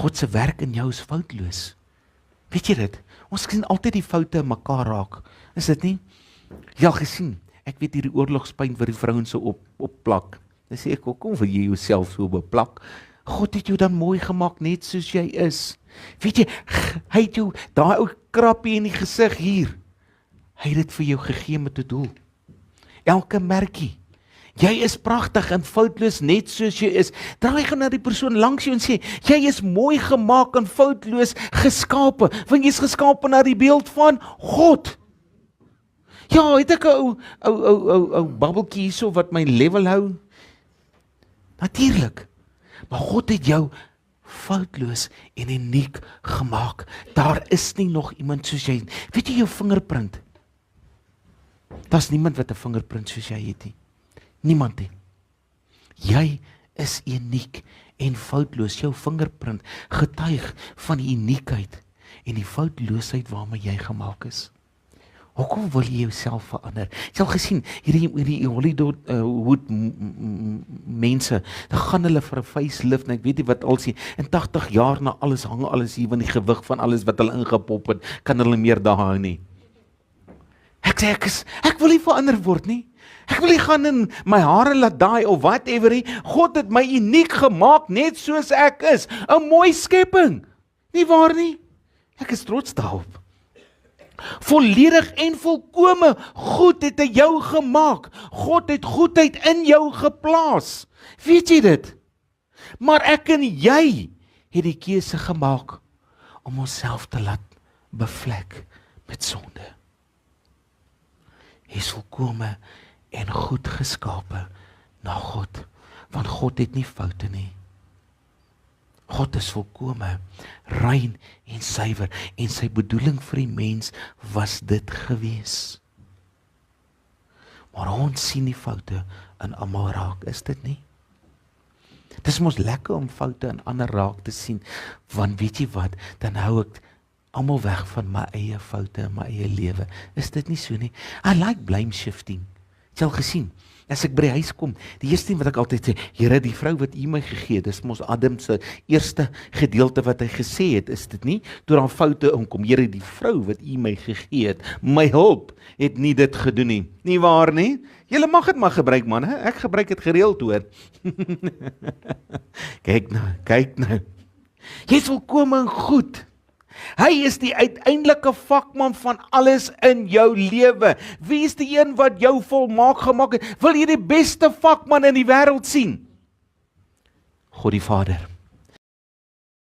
God se werk in jou is foutloos. Weet jy dit? Ons sien altyd die foute in mekaar raak. Is dit nie? Jy al gesien, ek weet hierdie oorlogspyn vir die vrouens so opplak. Dan sê ek, kom wil jy jouself so beplak? God het jou dan mooi gemaak, net soos jy is. Weet jy, hy het jou, daai ou krappie in die gesig hier, hy het dit vir jou gegee met 'n doel. Elke merkie, jy is pragtig en foutloos net soos jy is. Draai gaan na die persoon langs jou en sê, jy is mooi gemaak en foutloos geskape, want jy is geskape na die beeld van God. Ja, het ek 'n ou babbeltjie hierso wat my level hou? Natuurlik. Maar God het jou foutloos en uniek gemaak. Daar is nie nog iemand soos jy. Weet jy jou vingerprint? Daar's niemand wat 'n vingerprint soos jy het nie. Niemand nie. Jy is uniek en foutloos. Jou vingerprint getuig van die uniekheid en die foutloosheid waarmee jy gemaak is. Hoekom wil jy jouself verander? Jy het al gesien, hierdie Hollywood mense, dan gaan hulle vir 'n facelift, en ek weet nie wat al sien, en 80 jaar na alles hang alles hier, want die gewig van alles wat hulle ingepop het, kan hulle meer daar hou nie. Ek sê, ek wil nie verander word nie. Ek wil nie gaan in my hare laat daai of whatever nie. God het my uniek gemaak, net soos ek is. 'n Mooi skepping. Nie waar nie? Ek is trots daarop. Volledig en volkome goed het hy jou gemaak. God het goedheid in jou geplaas. Weet jy dit? Maar ek en jy het die keuse gemaak om onsself te laat bevlek met sonde. Hy is volkome en goed geskape na God, want God het nie foute nie. God is volkome, rein en suiwer, en sy bedoeling vir die mens was dit gewees. Maar ons sien die foute in almal raak, is dit nie? Dit is mos lekker om foute in ander raak te sien, want weet jy wat, dan hou ek almal weg van my eie foute in my eie lewe. Is dit nie so nie? I like blame shifting. Het jy al gesien? As ek by die huis kom, die eerste ding wat ek altyd sê, Here, die vrou wat U my gegee het, dis mos Adam se eerste gedeelte wat hy gesê het, is dit nie? Toe daar foute inkom, Here, die vrou wat U my gegee het, my hulp, het nie dit gedoen nie. Nie waar nie? Julle mag dit maar gebruik, man, hè? Ek gebruik dit gereeld, hoor. Kyk nou. Jy is volkome en goed. Hy is die uiteindelike vakman van alles in jou lewe. Wie is die een wat jou volmaak gemaak het? Wil jy die beste vakman in die wêreld sien? God die Vader.